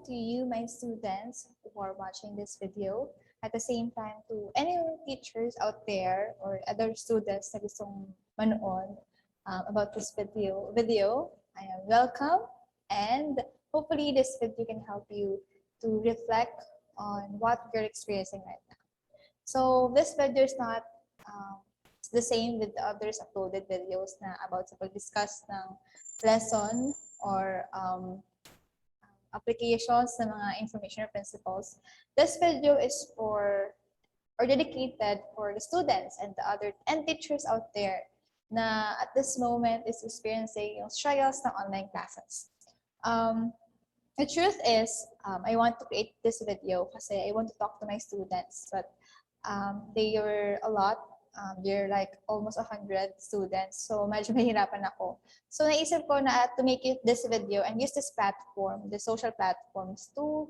to you, my students who are watching this video. At the same time, to any teachers out there or other students na gustong manood about this video, I am welcome. And hopefully this video can help you to reflect on what you're experiencing right now. So this video is not the same with the others uploaded videos na about sa pag-discuss ng lesson or applications ng mga information or principles. This video is for or dedicated for the students and the other and teachers out there na at this moment is experiencing yung struggles ng online classes. The truth is, I want to create this video kasi I want to talk to my students, but they were a lot. They're like almost 100 students, so medyo mahirapan ako. So naisip ko na to make it this video and use this platform, the social platforms to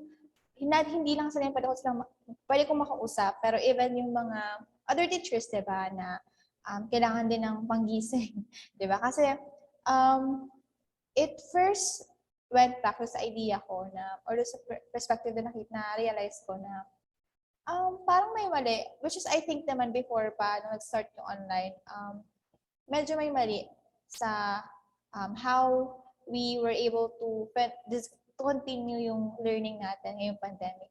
hindi lang sila yung pwede kong makausap, pero even yung mga other teachers, diba, na kailangan din ng panggising, diba? Kasi it first went back to sa idea ko na, or sa perspective na realize ko na parang may mali, which is I think naman before pa, nung nag-start yung online, medyo may mali sa how we were able to continue yung learning natin ngayong pandemic.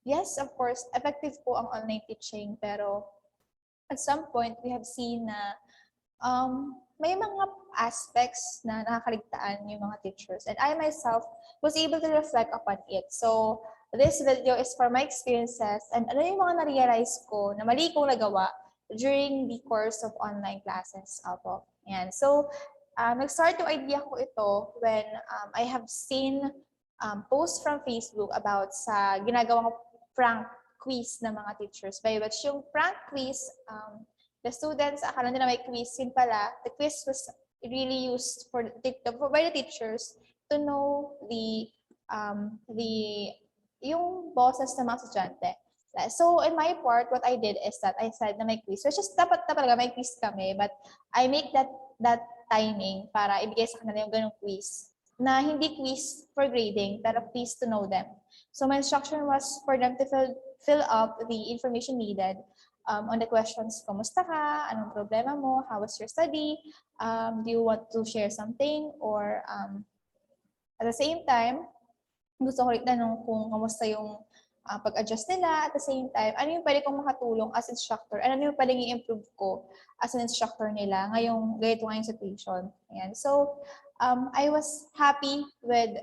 Yes, of course, effective po ang online teaching, pero at some point, we have seen na may mga aspects na nakakaligtaan yung mga teachers. And I myself was able to reflect upon it. So, this video is for my experiences and ano yung mga na-realize ko na mali kong nagawa during the course of online classes. Apo. Yan. So, nag-start yung idea ko ito when I have seen posts from Facebook about sa ginagawang prank quiz ng mga teachers. By which yung prank quiz, the students, akala nila may quiz, yun pala, the quiz was really used by the teachers to know yung bosses ng mga estudyante. So, in my part, what I did is that I said na may quiz. So, just dapat talaga may quiz kami, but I make that timing para ibigay sa kanila yung ganung quiz na hindi quiz for grading, pero quiz to know them. So, my instruction was for them to fill up the information needed on the questions, kumusta ka, anong problema mo, how was your study, do you want to share something, or at the same time, gusto ko rin tanong kung kamusta yung pag-adjust nila. At the same time, ano yung pwede kong makatulong as instructor? Ano yung pwedeng i-improve ko as an instructor nila ngayong situation? Ayan. So, I was happy with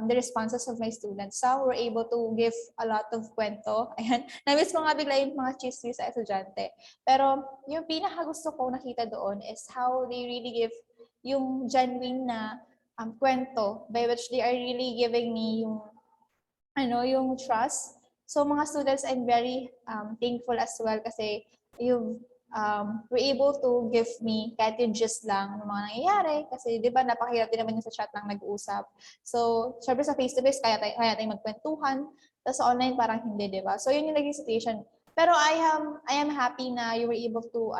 the responses of my students. Some were able to give a lot of kwento. Ayan. Na-miss ko nga bigla yung mga chismis sa estudyante. Pero yung pinaka-gusto ko nakita doon is how they really give yung genuine na kwento by which they are really giving me yung trust. So mga students, I'm very thankful as well kasi you were able to give me kahit yung gist lang ng mga nangyayari kasi di ba napakahirap din naman yung sa chat lang nag-uusap. So syempre sa face-to-face kaya tayong magkwentuhan, tapos online parang hindi, di ba? So yun yung naging situation. Pero I am happy na you were able to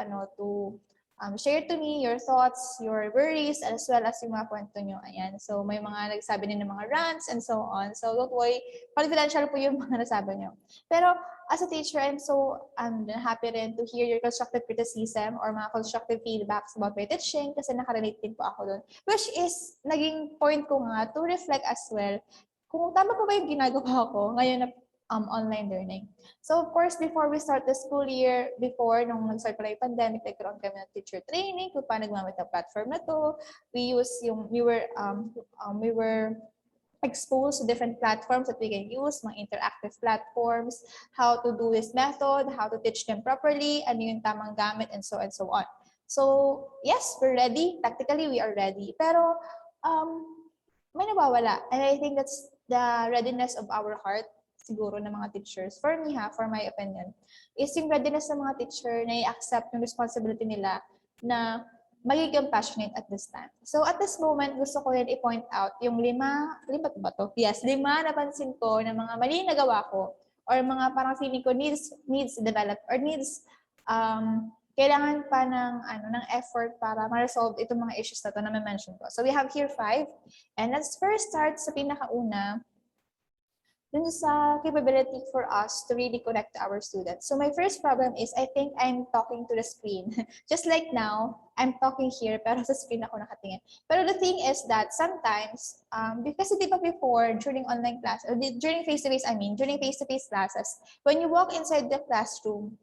share to me your thoughts, your worries, as well as yung mga kwento nyo. Ayan. So, may mga nagsabi din ng mga rants and so on. So, don't worry. Confidential po yung mga nasabi nyo. Pero, as a teacher, I'm happy rin to hear your constructive criticism or mga constructive feedbacks about my teaching kasi nakarelate din po ako dun. Which is, naging point ko nga to reflect as well kung tama pa ba yung ginagawa ko ngayon na online learning. So, of course, before we start the school year, nung nag-start pala yung pandemic, nagkaroon kami ng teacher training kung paano gumamit ang platform na to. We were exposed to different platforms that we can use, mga interactive platforms, how to do this method, how to teach them properly, ano yung tamang gamit, and so on. So, yes, we're ready. Tactically, we are ready. Pero, may nawawala. And I think that's the readiness of our heart siguro ng mga teachers. For me for my opinion, is yung readiness ng mga teacher na i-accept yung responsibility nila na magiging passionate at this time. So at this moment, gusto ko rin i-point out yung lima ba to? Yes, 5 napansin ko na mga mali nagawa ko or mga parang feeling ko needs develop or needs kailangan pa ng effort para ma-resolve itong mga issues na to na ma-mention ko. So we have here 5. And let's first start sa pinakauna. dun sa capability for us to really connect to our students. So my first problem is I think I'm talking to the screen. Just like now, I'm talking here pero sa screen ako nakatingin. Pero the thing is that sometimes, because di ba before, during online class, or during face-to-face, during face-to-face classes, when you walk inside the classroom,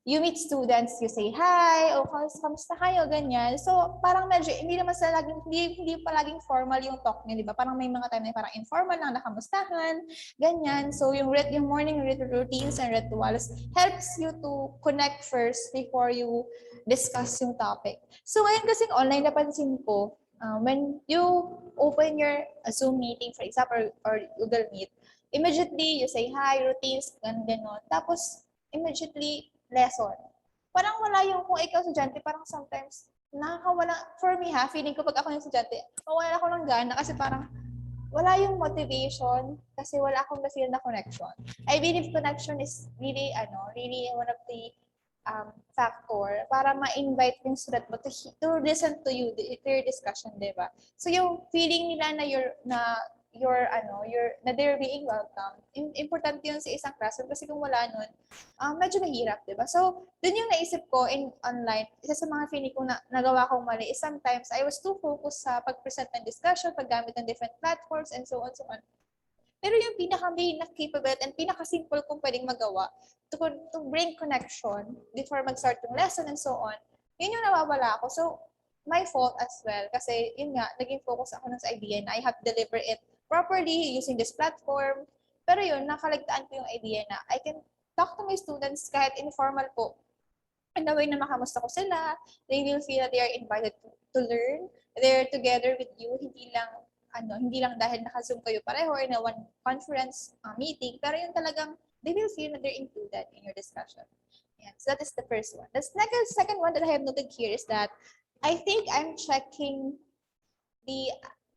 you meet students, you say hi, o kamusta kayo, ganyan. So, parang medyo, hindi naman sa laging, hindi pa laging formal yung talk niya, di ba? Parang may mga time na parang informal lang, nakamustahan, ganyan. So, yung morning routines and rituals helps you to connect first before you discuss yung topic. So, ngayon kasing online, napansin ko, when you open your Zoom meeting, for example, or Google Meet, immediately you say hi, routines, gano'n. Tapos, immediately, lesson. Parang wala yung kung ikaw estudyante, parang sometimes nakakawala, for me feeling ko pag ako yung estudyante, mawala ako ng gana kasi parang wala yung motivation kasi wala akong na-feel na connection. I believe connection is really, really one of the factor para ma-invite yung student mo to listen to you, to your discussion, di ba? So yung feeling nila na na they're being welcome. Importante yun sa isang classroom kasi kung wala nun, medyo mahirap, di ba? So, dun yung naisip ko in online, isa sa mga feeling ko na nagawa kong mali is sometimes I was too focused sa pag-present ng discussion, paggamit ng different platforms, and so on, so on. Pero yung pinaka-main na capable and pinaka-simple kong pwedeng magawa to bring connection before mag-start yung lesson and so on, yun yung nawawala ako. So, my fault as well. Kasi, yun nga, naging focus ako sa idea na I have to deliver it properly using this platform. Pero yun, nakalagtaan ko yung idea na I can talk to my students kahit informal po. In a way na makamusta ko sila, they will feel that they are invited to learn. They're together with you, hindi lang dahil naka-Zoom kayo pareho or na one conference meeting, pero yung talagang they will feel that they're included in your discussion. Yeah, so that is the first one. The second one that I have noted here is that I think the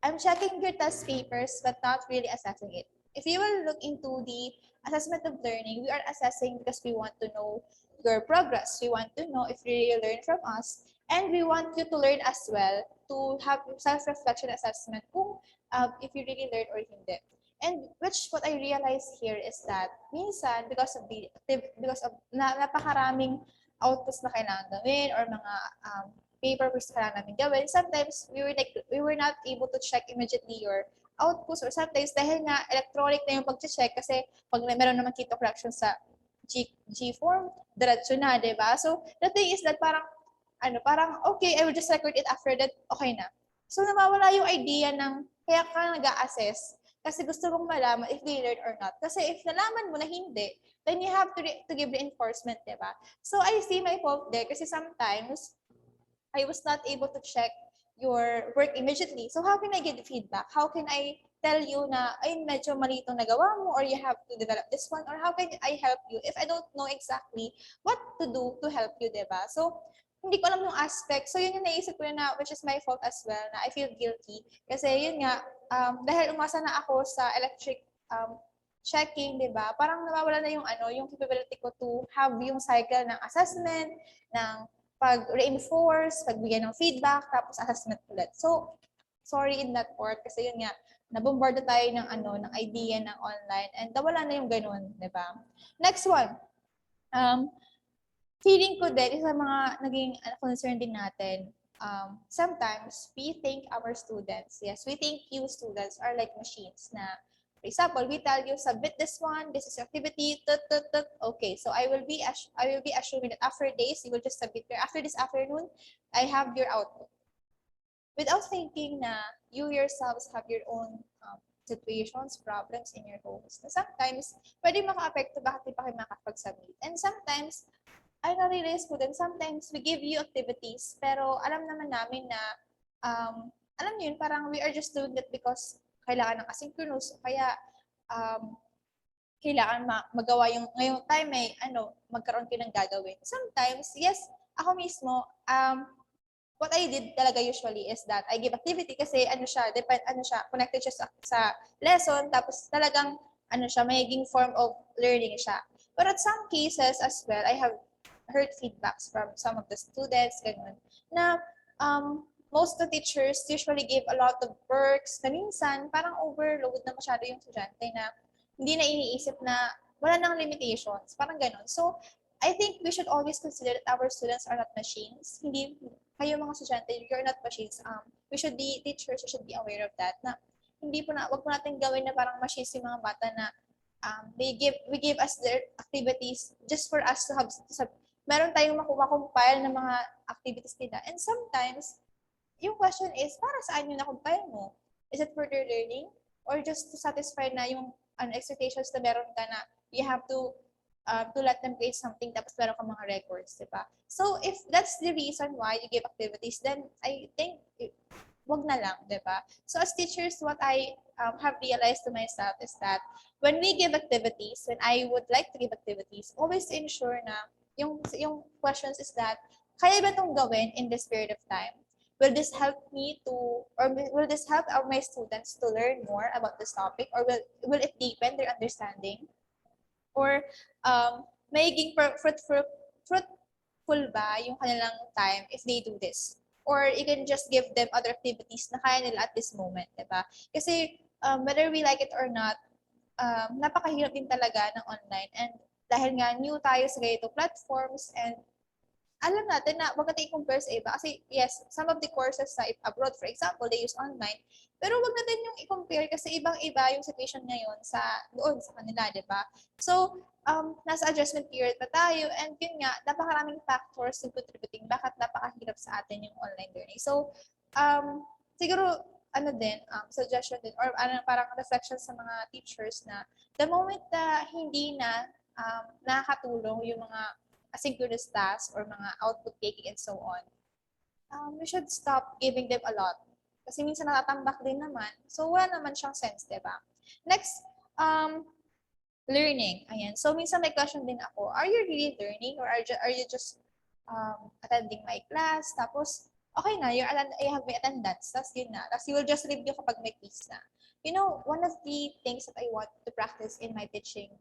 I'm checking your test papers but not really assessing it. If you will look into the assessment of learning, we are assessing because we want to know your progress. We want to know if you really learn from us, and we want you to learn as well to have self-reflection assessment kung if you really learn or hindi. And what I realized here is that minsan because of napakaraming outputs na kailangan gawin or mga paperwork na kailangan namin gawin, sometimes we were not able to check immediately your outputs, or sometimes dahil nga electronic na yung pag-check kasi pag meron naman keto correction sa G form, diretso na, di ba? So, the thing is that parang, okay, I will just record it after that, okay na. So, nawawala yung idea ng, kaya ka nag-a-assess, kasi gusto mong malaman if they learn or not. Kasi if nalaman mo na hindi, then you have to give reinforcement, di ba? So, I see my fault there, kasi sometimes, I was not able to check your work immediately. So, how can I give feedback? How can I tell you na, ay, medyo mali itong nagawa mo, or you have to develop this one, or how can I help you if I don't know exactly what to do to help you, diba? So, hindi ko alam yung aspect. So, yun yung naisip ko na, which is my fault as well, na I feel guilty. Kasi yun nga, dahil umasa na ako sa electric checking, diba? Parang nawawala na yung capability ko to have yung cycle ng assessment, ng pag-reinforce, pagbigay ng feedback, tapos assessment ulit. So, sorry in that part kasi yun nga, nabombardo tayo ng idea ng online and nawala na yung ganun, di ba? Next one. Feeling ko din, isa mga naging concern din natin, sometimes we think our students, we think you students are like machines na, for example, we tell you, submit this one, this is activity, okay, so I will be assuming that after days, you will just submit your, after this afternoon, I have your output. Without thinking na you yourselves have your own situations, problems in your homes. Na sometimes, pwede maka-apekto bakit di pa kayo makapag-submit. And sometimes, I na-realize ko din, sometimes we give you activities, pero alam naman namin na, alam niyo yun, parang we are just doing that because kailangan ng asynchronous, kaya kailangan magawa yung ngayong time may magkaroon kayo ng gagawin. Sometimes, yes, ako mismo, what I did talaga usually is that I give activity kasi connected siya sa lesson, tapos talagang magiging form of learning siya. But at some cases as well, I have heard feedbacks from some of the students, ganun, na most of the teachers usually give a lot of works na minsan parang overload na masyado yung estudyante na hindi na iniisip na wala nang limitations, parang ganun. So, I think we should always consider that our students are not machines. Hindi, kayo mga estudyante, you're not machines. We should be, teachers should be aware of that, na hindi po na, wag po natin gawin na parang machines yung mga bata na we give us their activities just for us to have, meron tayong makumpile ng mga activities nila. And sometimes, yung question is, para saan yung na-compile mo? Is it for their learning? Or just to satisfy na yung expectations na meron ka na you have to let them create something tapos meron ka mga records, di ba? So, if that's the reason why you give activities, then I think wag na lang, di ba? So, as teachers, what I have realized to myself is that when we give activities, when I would like to give activities, always ensure na yung questions is that, kaya ba itong gawin in this period of time? Will this help me to, or will this help my students to learn more about this topic, or will it deepen their understanding? Or magiging fruitful ba yung kanilang time if they do this? Or you can just give them other activities na kaya nila at this moment, diba? Kasi whether we like it or not, napakahirap din talaga ng online. And dahil nga new tayo sa ganito platforms, and alam natin na wag natin i-compare sa iba. Kasi yes, some of the courses sa abroad, for example, they use online. Pero wag natin yung i-compare kasi ibang-iba yung situation ngayon sa doon sa kanila, di ba? So, nasa adjustment period pa tayo, and yun nga, napakaraming factors yung contributing bakit napakahirap sa atin yung online learning. So, siguro, suggestion din, or parang reflection sa mga teachers na the moment na hindi na nakakatulong yung mga asynchronous tasks or mga output taking and so on, we should stop giving them a lot. Kasi minsan natatambak din naman. So, wala naman siyang sense, di ba? Next, learning. Ayan. So, minsan may question din ako, are you really learning or are you just attending my class? Tapos, okay na, you have my attendance. Tapos yun na. Tapos you will just review kapag may quiz na. You know, one of the things that I want to practice in my teaching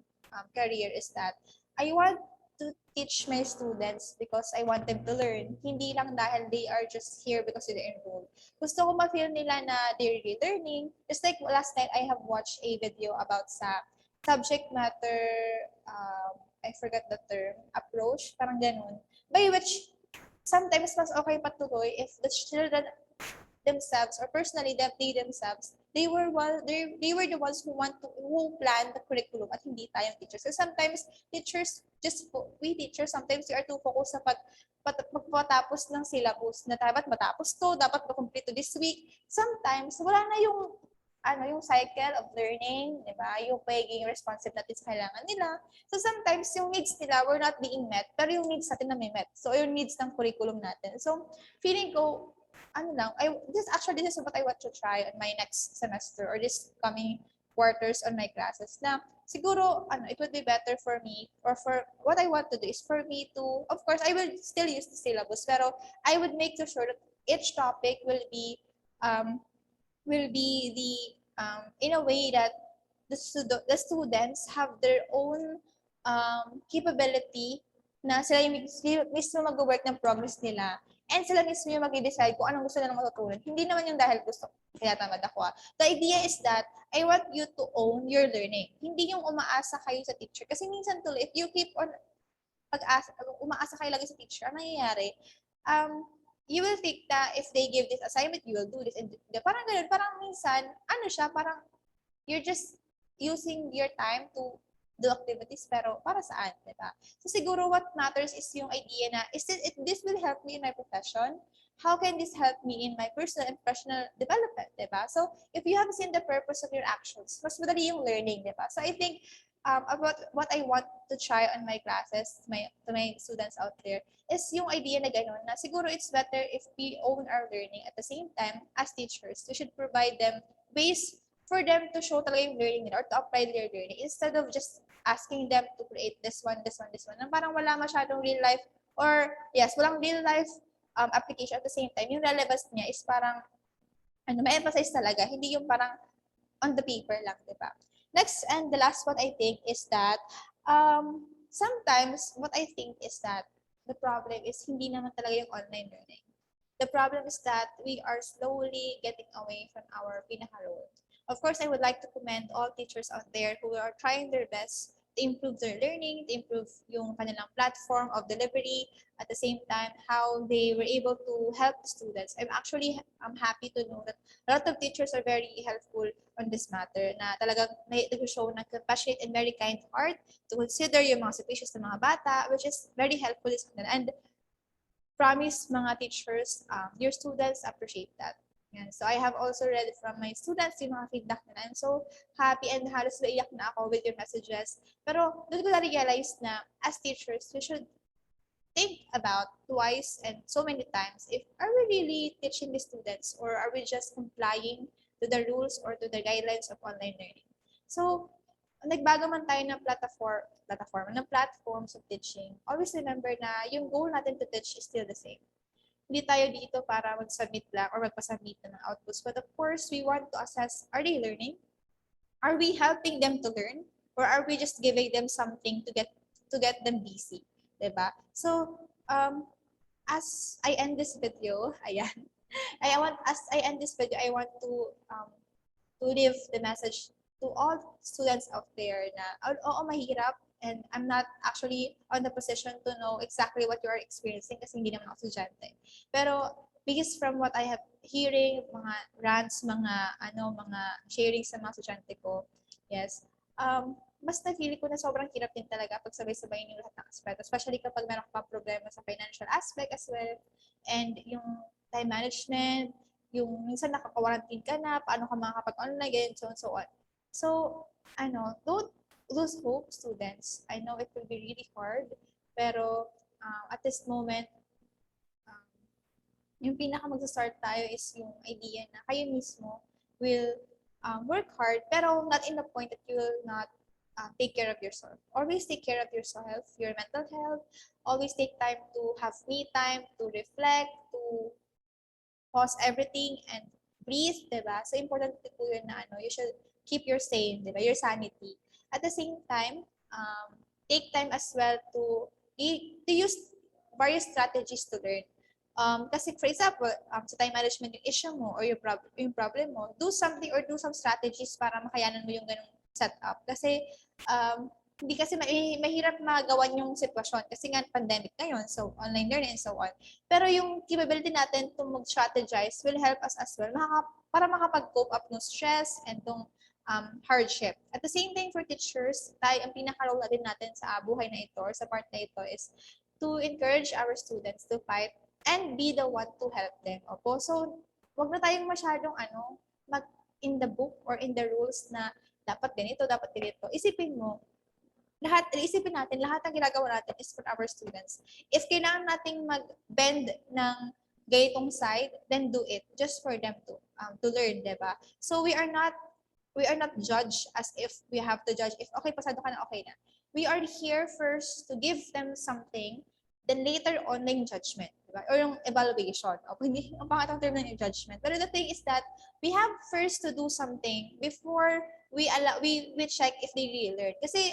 career is that I want to teach my students because I want them to learn. Hindi lang dahil they are just here because they're enrolled. Gusto ko ma-feel nila na they're really learning. Just like last night, I have watched a video about sa subject matter, I forgot the term, approach, parang ganun. By which, sometimes mas okay patuloy if the children themselves, or personally they themselves, they were the ones who planned the curriculum at hindi tayong teachers. So sometimes teachers we teachers sometimes we are too focused sa pagpatapos ng syllabus na dapat matapos to, dapat ma-complete to this week. Sometimes wala na yung cycle of learning, di ba? Yung pagiging responsive natin sa kailangan nila. So sometimes yung needs nila were not being met, pero yung needs natin na may met. So yung needs ng curriculum natin. So feeling ko, this is what I want to try on my next semester or this coming quarters on my classes. Na siguro, it would be better for me, or for what I want to do is for me to, of course, I will still use the syllabus, pero I would make sure that each topic will be in a way that the students have their own capability na sila yung mismo mag-work ng progress nila, and sila mismo yung mag-decide kung anong gusto nilang matutunan. Hindi naman yung dahil gusto tinatamad ako. The idea is that I want you to own your learning. Hindi yung umaasa kayo sa teacher. Kasi minsan tuloy, if you keep on umaasa kayo lagi sa teacher, ang nangyayari, you will think that if they give this assignment, you will do this. And parang ganun, parang minsan, parang you're just using your time to do activities, pero para saan, diba? So siguro what matters is yung idea na, this will help me in my profession? How can this help me in my personal and professional development, diba? So if you have seen the purpose of your actions, mas madali yung learning, diba? So I think about what I want to try on my classes, to my students out there, is yung idea na gano'n, na siguro it's better if we own our learning at the same time as teachers. We should provide them ways for them to show talaga yung learning nila or to apply their learning instead of just asking them to create this one. Na parang wala masyadong real life, or yes, walang real life application at the same time. Yung relevance niya is parang, may emphasize talaga, hindi yung parang on the paper lang, di ba? Next, and the last one I think is that, sometimes what I think is that the problem is hindi naman talaga yung online learning. The problem is that we are slowly getting away from our pinaka-role. Of course, I would like to commend all teachers out there who are trying their best to improve their learning, to improve yung kanilang platform of delivery, at the same time, how they were able to help the students. I'm happy to know that a lot of teachers are very helpful on this matter, na talagang nag-show ng compassionate and very kind heart to consider yung mga situations ng mga bata, which is very helpful sa kanila. And promise mga teachers, your students appreciate that. Yan. So I have also read from my students yung mga feedback nila. I'm so happy and halos naiyak na ako with your messages. Pero doon ko na-realize na as teachers, we should think about twice and so many times if are we really teaching the students or are we just complying to the rules or to the guidelines of online learning. So nagbago man tayo ng platforms of teaching, always remember na yung goal natin to teach is still the same. Hindi tayo dito para mag-submit lang or magpa-submit na ng outputs. But of course, we want to assess, are they learning? Are we helping them to learn? Or are we just giving them something to get them busy? Diba? So, as I end this video, ayan, as I end this video, I want to leave the message to all students out there na, oo, mahirap, and I'm not actually on the position to know exactly what you are experiencing kasi hindi naman ako estudyante. Pero because from what I have hearing, mga rants, mga sharing sa mga estudyante ko, yes, mas na-feel ko na sobrang hirap din talaga pag sabay-sabayin yung lahat ng aspect, especially kapag meron ka pa problema sa financial aspect as well, and yung time management, yung minsan nakaka-quarantine ka na, paano ka makakapag-online, ganyan, so on, so on. So, don't lose hope, students. I know it will be really hard, pero at this moment, yung pinaka mag-start tayo is yung idea na kayo mismo will work hard, pero not in the point that you will not take care of yourself. Always take care of yourself, your mental health. Always take time to have me time, to reflect, to pause everything and breathe, diba? So, important po yun na you should keep your sane, diba? Your sanity. At the same time, take time as well to use various strategies to learn. Kasi for example, sa time management yung issue mo or yung problem mo, do something or do some strategies para makayanan mo yung ganung setup. Kasi hindi kasi mahirap magawan yung sitwasyon kasi nga pandemic ngayon, so online learning and so on. Pero yung capability natin to mag-strategize will help us as well para makapag-cope up ng stress and tong hardship. At the same time for teachers, ang pinaka-role natin sa buhay na ito or sa part na ito is to encourage our students to fight and be the one to help them. Opo. So, wag na tayong masyadong mag in the book or in the rules na dapat ganito, dapat ganito. Isipin natin, lahat ng ginagawa natin is for our students. If kailangan nating mag-bend ng ganitong side, then do it just for them to learn, diba? So we are not judged as if we have to judge if okay, pasado ka na, okay na. We are here first to give them something, then later on yung judgment, diba? Or yung evaluation. Hindi, ang pangatang term na yung judgment. But the thing is that we have first to do something before we check if they really learn. Kasi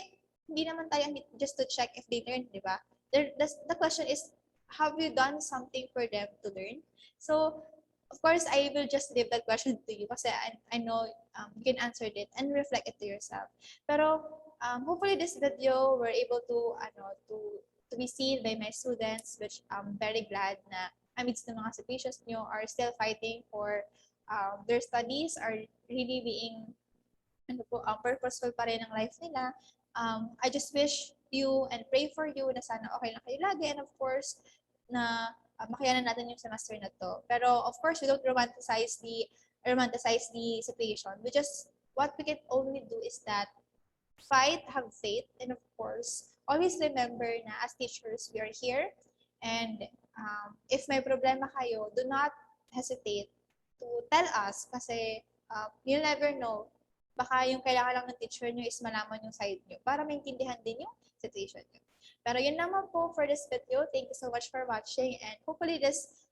hindi naman tayo just to check if they learn, di ba? The question is, have you done something for them to learn? So, of course, I will just leave that question to you kasi I know you can answer it and reflect it to yourself. Pero hopefully this video were able to be seen by my students, which I'm very glad na amidst ng mga situations nyo are still fighting for their studies, are really being purposeful pa rin ang life nila. I just wish you and pray for you na sana okay lang kayo lagi, and of course na makayanan natin yung semester na to. Pero of course we don't romanticize the situation. What we can only do is that fight, have faith, and of course always remember na as teachers we are here, and if may problema kayo, do not hesitate to tell us kasi you'll never know, baka yung kailangan lang ng teacher nyo is malaman yung side nyo para maintindihan din yung situation nyo. Pero yun naman po for this video. Thank you so much for watching, and hopefully this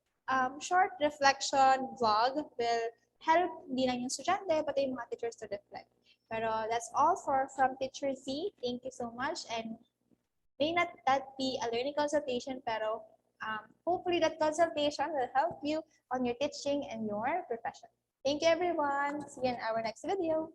short reflection vlog will help hindi lang yung estudyante but yung mga teachers to reflect. Pero that's all from Teacher Z. Thank you so much, and may not that be a learning consultation, pero hopefully that consultation will help you on your teaching and your profession. Thank you everyone. See you in our next video.